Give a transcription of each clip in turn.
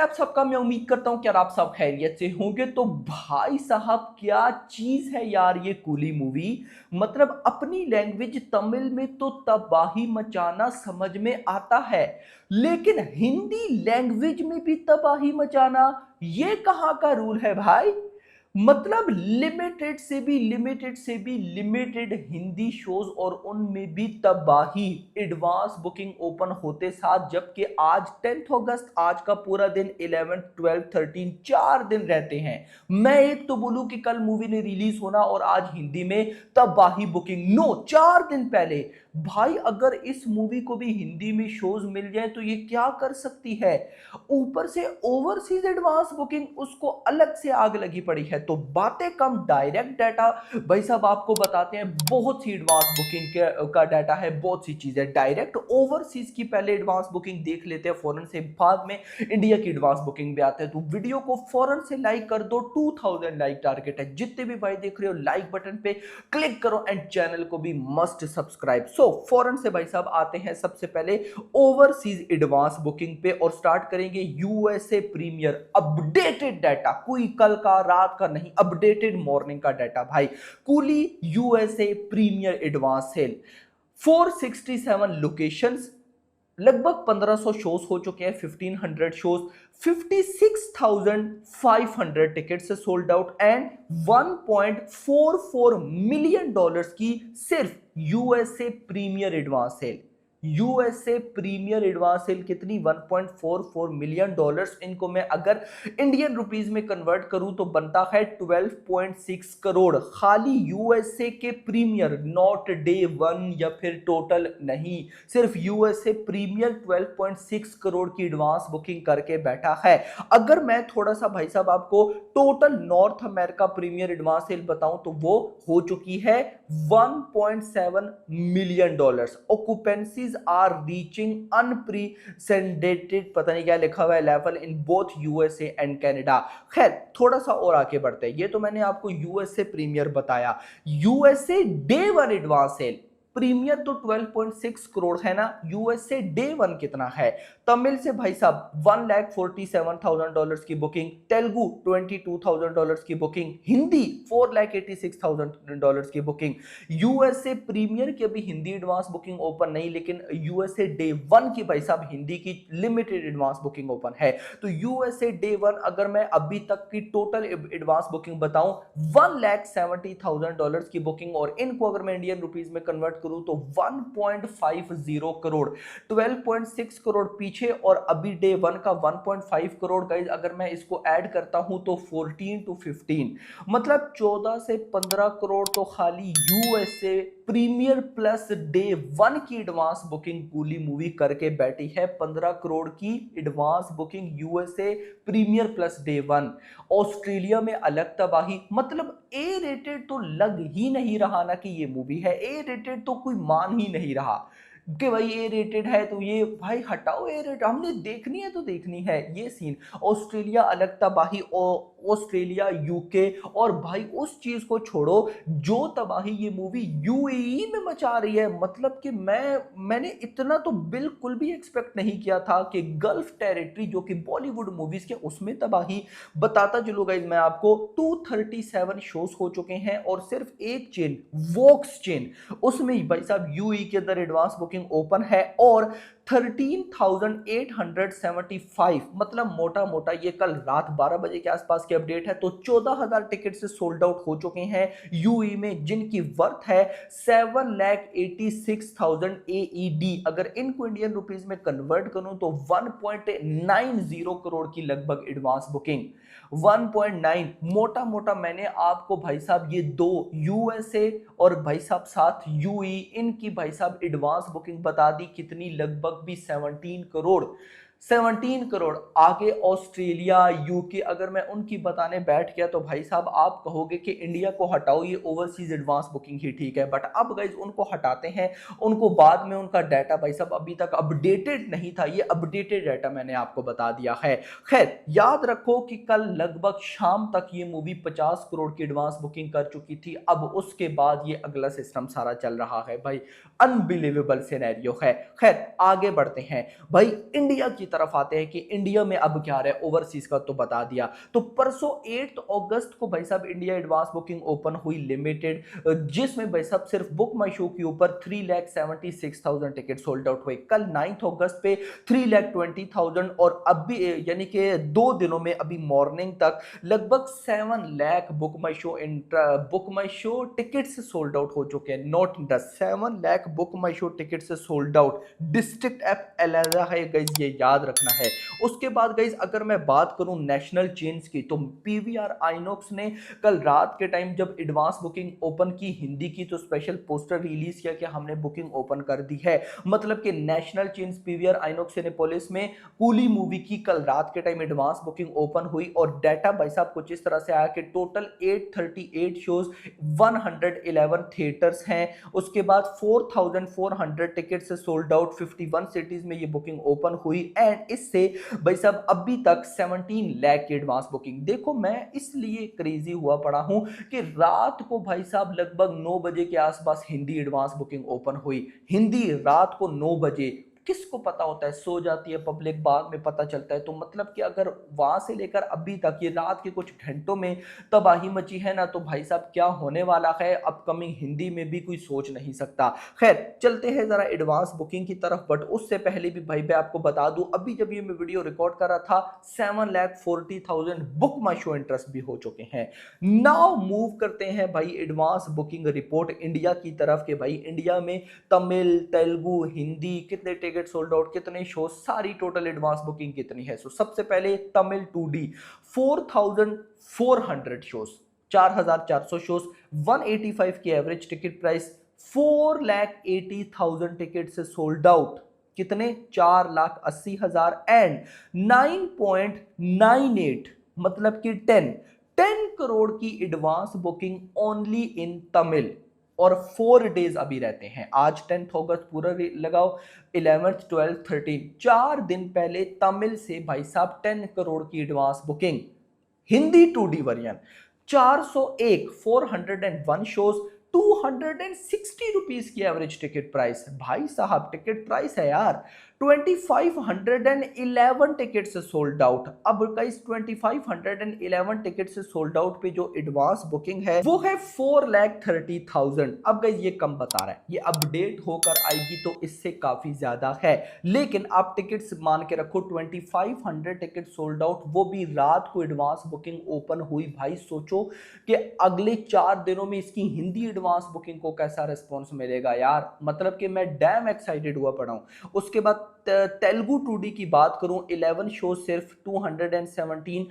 आप सबका मैं उम्मीद करता हूं कि यार आप सब खैरियत से होंगे। तो भाई साहब क्या चीज है यार ये कूली मूवी। मतलब अपनी लैंग्वेज तमिल में तो तबाही मचाना समझ में आता है, लेकिन हिंदी लैंग्वेज में भी तबाही मचाना ये कहां का रूल है भाई। मतलब लिमिटेड हिंदी शोज और उनमें भी तबाही, एडवांस बुकिंग ओपन होते साथ, जबकि आज 10 अगस्त, आज का पूरा दिन 11, 12, 13 4 दिन रहते हैं। मैं एक तो बोलूं कि कल मूवी ने रिलीज होना और आज हिंदी में तबाही बुकिंग, नो 4 दिन पहले। भाई अगर इस मूवी को भी हिंदी में शोज मिल जाए तो ये क्या कर सकती है। ऊपर से ओवरसीज एडवांस बुकिंग, उसको अलग से आग लगी पड़ी है। तो बातें कम, डायरेक्ट डाटा भाई साहब आपको बताते हैं। बहुत सी एडवांस बुकिंग का डाटा है, बहुत सी चीजें डायरेक्ट ओवरसीज की पहले एडवांस बुकिंग देख लेते हैं फौरन से, बाद में इंडिया की एडवांस बुकिंग पे आते हैं। तो वीडियो को फौरन से लाइक कर दो, 2000 लाइक टारगेट है। जितने भी भाई देख रहे हो लाइक बटन पे क्लिक करो एंड चैनल को भी मस्ट सब्सक्राइब। सो फौरन से भाई साहब आते हैं सबसे पहले ओवरसीज एडवांस बुकिंग पे और स्टार्ट करेंगे यूएसए प्रीमियर अपडेटेड डाटा। कोई कल का रात का नहीं, अपडेटेड मॉर्निंग का डाटा भाई। Coolie USA premiere advance sale, 467 locations, लगभग 1500 शोज हो चुके हैं, 1500 शोज, 56,500 टिकट से sold out and 1.44 million dollars की सिर्फ USA premiere advance sale. USA premiere advance sale कितनी, 1.44 मिलियन डॉलर्स। इनको मैं अगर इंडियन रुपीस में कन्वर्ट करूं तो बनता है 12.6 करोड़। खाली यूएसए के प्रीमियर, नॉट डे वन या फिर टोटल नहीं, सिर्फ यूएसए प्रीमियर 12.6 करोड़ की एडवांस बुकिंग करके बैठा है। अगर मैं थोड़ा सा भाई साहब आपको total North America premiere advance sale बताऊं तो वो हो चुकी है 1.7 million dollars. Occupancies are reaching unprecedented, पता नहीं क्या लिखा हुआ है, level in both USA and Canada. खैर थोड़ा सा और आगे बढ़ते हैं। ये तो मैंने आपको यूएसए प्रीमियर बताया। USA day one advance sale, premiere तो 12.6 करोड़ है ना, यूएसए डे वन कितना है। तमिल से भाई साहब $1,47,000 की बुकिंग, तेलुगु $22,000 की बुकिंग, हिंदी $4,86,000 की बुकिंग। यूएसए प्रीमियर की अभी हिंदी एडवांस बुकिंग ओपन नहीं, लेकिन यूएसए डे वन की भाई साहब हिंदी की लिमिटेड एडवांस बुकिंग ओपन है। तो यूएसए डे वन अगर मैं अभी तक की टोटल एडवांस बुकिंग बताऊं, $1,70,000 की बुकिंग, और इनको अगर मैं इंडियन रुपीस में कन्वर्ट करूं तो 1.50 करोड़, 12.6 करोड़ पीछे और अभी डे वन का 1.5 करोड़। गाइस अगर मैं इसको ऐड करता हूं तो 14 to 15, मतलब 14 से 15 करोड़ तो खाली USA premiere plus day one की एडवांस बुकिंग कूली मूवी करके बैठी है। 15 करोड़ की advance booking USA premiere plus day one. Australia में अलग तबाही, मतलब ए रेटेड तो लग ही नहीं रहा ना कि ये मूवी है। ए रेटेड तो कोई मान ही नहीं रहा कि भाई ए रेटेड है, तो ये भाई हटाओ ए रेट, हमने देखनी है तो देखनी है ये सीन। ऑस्ट्रेलिया अलग तबाही, ऑस्ट्रेलिया यूके, और भाई उस चीज को छोड़ो जो तबाही ये मूवी यूएई में मचा रही है। मतलब कि मैंने इतना तो बिल्कुल भी एक्सपेक्ट नहीं किया था कि गल्फ टेरिटरी जो कि बॉलीवुड मूवीज के, उसमें तबाही। बताता चलो गाइस मैं आपको, 237 शोज हो चुके हैं और सिर्फ एक चेन, वॉक्स चेन, उसमें भाई साहब यूएई के अंदर एडवांस बुकिंग ओपन है और 13,875, मतलब मोटा मोटा ये कल रात 12 बजे के आसपास की अपडेट है, तो 14,000 टिकट से सोल्ड आउट हो चुके हैं यूएई में, जिनकी वर्थ है 7,86,000 एईडी। अगर इनको इंडियन रुपीस में कन्वर्ट करूं तो 1.90 करोड़ की लगभग एडवांस बुकिंग, 1.9 मोटा मोटा। मैंने आपको भाई साहब ये दो, यूएसए और भाई साहब साथ यूएई, इनकी भाई साहब एडवांस बुकिंग बता दी कितनी, लगभग भी 17 करोड़, 17 करोड़। आगे ऑस्ट्रेलिया यूके अगर मैं उनकी बताने बैठ गया तो भाई साहब आप कहोगे कि इंडिया को हटाओ, ये ओवरसीज एडवांस बुकिंग ही ठीक है। बट अब गाइज उनको हटाते हैं, उनको बाद में उनका डाटा भाई साहब अभी तक अपडेटेड नहीं था, ये अपडेटेड डाटा मैंने आपको बता दिया है। खैर याद रखो कि कल लगभग शाम तक ये मूवी 50 करोड़ की एडवांस बुकिंग कर चुकी थी। अब उसके बाद ये अगला सिस्टम सारा चल रहा है भाई, अनबिलीवेबल सिनेरियो है। खैर आगे बढ़ते हैं भाई, इंडिया की तरफ आते हैं कि इंडिया में अब क्या रहा है, ओवरसीज का तो बता दिया। तो परसों 8 अगस्त को भाई साहब इंडिया एडवांस बुकिंग ओपन हुई लिमिटेड, जिसमें भाई साहब सिर्फ बुक माई शो के ऊपर 3,76,000 टिकट सोल्ड आउट हुए। कल 9 अगस्त पे 3,20,000 और अभी यानी कि 2 दिनों में अभी मॉर्निंग तक लगभग 7 लाख बुक माई शो टिकट से सोल्ड आउट हो चुके हैं। Not the 7 lakh book my show ticket से सोल्ड आउट। डिस्ट्रिक्ट ऐप अलहदा है गाइज, ये याद रखना है। उसके बाद गाइज अगर मैं बात करूं नेशनल चेन्स की, तो पीवीआर आइनॉक्स ने कल रात के टाइम जब एडवांस बुकिंग ओपन की हिंदी की, तो स्पेशल पोस्टर रिलीज किया कि हमने बुकिंग ओपन कर दी है। मतलब कि national chains PVR INOX Cinepolis में कूली मूवी की कल रात के टाइम एडवांस बुकिंग ओपन हुई और डाटा भाई साहब कुछ इस तरह से आया कि टोटल 838 शोज, 111 थिएटर्स हैं। उसके बाद 4,400 टिकट से सोल्ड आउट 51 सिटीज में ये बुकिंग ओपन हुई एंड इससे भाई साहब अभी तक 17 लाख की एडवांस बुकिंग। देखो मैं इसलिए क्रेजी हुआ पड़ा हूं कि रात को भाई साहब लगभग 9 बजे के आसपास हिंदी एडवांस बुकिंग ओपन हुई। हिंदी रात को 9 बजे, किसको पता होता है, सो जाती है पब्लिक, बाद में पता चलता है। तो मतलब कि अगर वहां से लेकर अभी तक ये रात के कुछ घंटों में तबाही मची है ना, तो भाई साहब क्या होने वाला है अपकमिंग हिंदी में भी कोई सोच नहीं सकता। खैर चलते हैं जरा एडवांस बुकिंग की तरफ, बट उससे पहले भी भाई मैं आपको बता दूं, अभी जब ये मैं वीडियो रिकॉर्ड कर रहा था 7,40,000 बुक माई शो इंटरेस्ट भी हो चुके हैं। नाउ मूव करते हैं भाई एडवांस बुकिंग रिपोर्ट इंडिया की तरफ के भाई इंडिया में तमिल, तेलुगु, हिंदी कितने टिकट सोल्ड आउट, कितने शो, सारी टोटल एडवांस बुकिंग कितनी है। सो सबसे पहले तमिल 2D 4,400 शोज, 4,400 शोज, 185 की एवरेज टिकट प्राइस, 4,80,000 टिकट से सोल्ड आउट। कितने? 4,80,000 एंड 9.98 मतलब कि 10 करोड़ की advance booking only in Tamil. और 4 डेज अभी रहते हैं, आज 10 अगस्त पूरा लगाओ, 11th 12th 13, 4 दिन पहले तमिल से भाई साहब 10 करोड़ की advance booking. Hindi 2D version 401, 401 shows, 260 rupees की एवरेज टिकट प्राइस। भाई साहब टिकट प्राइस है यार, 2511 टिकट से सोल्ड आउट। अब गाइस 2511 टिकट से सोल्ड आउट पे जो एडवांस बुकिंग है वो है 4,30,000। अब गाइस ये कम बता रहा है, ये अपडेट होकर आएगी तो इससे काफी ज्यादा है, लेकिन आप टिकट्स मान के रखो 2500 टिकट सोल्ड आउट, वो भी रात को एडवांस बुकिंग ओपन हुई। भाई सोचो कि अगले 4 दिनों में इसकी हिंदी एडवांस बुकिंग को कैसा रिस्पॉन्स मिलेगा यार, मतलब कि मैं डैम एक्साइटेड हुआ पड़ा हूं। उसके बाद तेलुगु 2D की बात करूं, 11 शो सिर्फ 217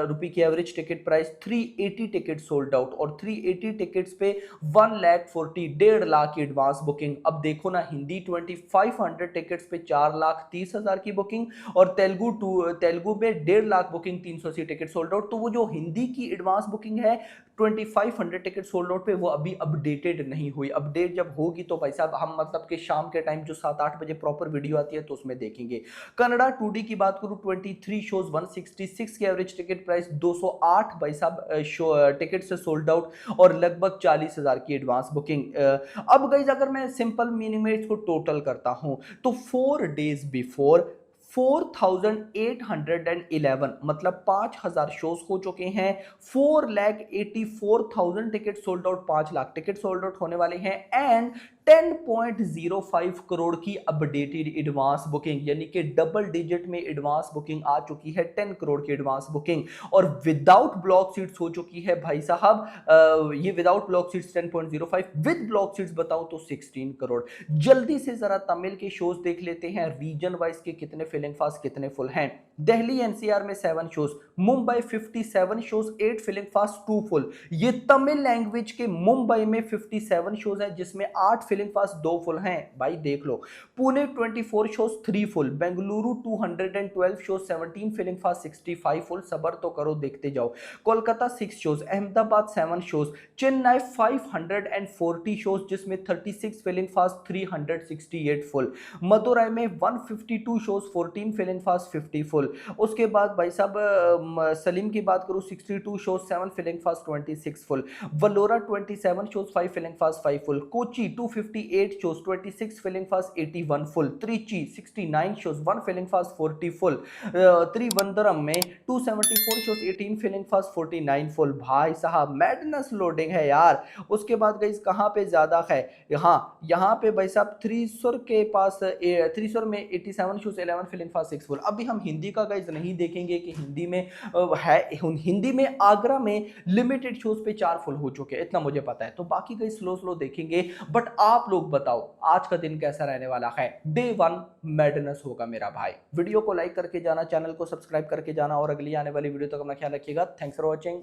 रुपए की average ticket price, 380 ticket sold out और 380 टिकट्स पे 1,40,000 1.5 की एडवांस बुकिंग। अब देखो ना हिंदी 2500 टिकट्स पे 4,30,000 की बुकिंग और तेलुगु में 1.5 बुकिंग, 380 टिकट सोल्ड आउट। तो वो जो हिंदी की एडवांस बुकिंग है 2500 टिकट सोल्ड आउट पे, वो अभी अपडेटेड नहीं हुई। अपडेट जब होगी तो भाई साहब हम मतलब कि शाम के टाइम जो 7-8 बजे प्रॉपर वीडियो आती है तो उसमें देखेंगे। कन्नड़ा 2D की बात करूं, 23 शोज, 166 की एवरेज टिकट प्राइस, 208 भाई साहब शो टिकट से सोल्ड आउट और लगभग 40,000 की एडवांस बुकिंग। अब गाइस अगर मैं सिंपल मीनिंग में इसको टोटल करता हूं तो 4 डेज बिफोर 4,811 मतलब 5,000 शोज हो चुके हैं, 4,84,000 ticket sold out, 5 lakh ticket sold out होने वाले हैं एंड 10.05 करोड़ की अपडेटेड एडवांस बुकिंग, यानी कि डबल डिजिट में एडवांस बुकिंग आ चुकी है, 10 करोड़ की एडवांस बुकिंग और विदाउट ब्लॉक सीट्स हो चुकी है भाई साहब। ये without block seats 10.05, with block seats बताऊं तो 16 करोड़। जल्दी से जरा तमिल के शोज देख लेते हैं, रीजन वाइज के कितने फिलिंग फास्ट कितने फुल हैं। दिल्ली एनसीआर में 7 shows, Mumbai 57 shows, 8 filling fast 2 full. ये तमिल लैंग्वेज के मुंबई में 57 शोज है जिसमें 8 फिलिंग फास्ट 2 फुल हैं, भाई देख लो। Pune 24 shows 3 full, Bengaluru 212 shows 17 filling fast 65 full, सबर तो करो देखते जाओ। Kolkata 6 shows, Ahmedabad 7 shows, Chennai 540 shows जिसमें 36 फिलिंग फास्ट 368 फुल, मदुरई में 152 शोज 14 फिलिंग फास्ट 50 फुल। उसके बाद भाई साहब सलीम की बात करूं 62 shows 7 filling fast 26 full, Vellore 27 shows 5 filling fast 5 full, Kochi 258 shows 26 filling fast 81 full. Trichy 69 shows 1 filling fast 40 full. त्रिवंदरम में 274 shows 18 filling fast 49 full. भाई साहब मैडनेस लोडिंग है यार। उसके बाद गाइस कहाँ पे ज्यादा है, यहाँ पे भाई साहब त्रिशूर के पास त्रिशूर में 87 shows 11 filling fast 6 full. अभी हम हिंदी का गाइस नहीं देखेंगे कि हिंदी में है, हिंदी में आगरा में लिमिटेड शोज पे 4 फुल हो चुके हैं, इतना मुझे पता है। तो बाकी गाइस स्लो देखेंगे। बट आप लोग बताओ आज का दिन कैसा रहने वाला है। डे 1 मैडनेस होगा मेरा भाई। वीडियो को लाइक करके जाना, चैनल को सब्सक्राइब करके जाना और अगली आने वाली वीडियो तक अपना ख्याल रखिएगा। Thanks for watching.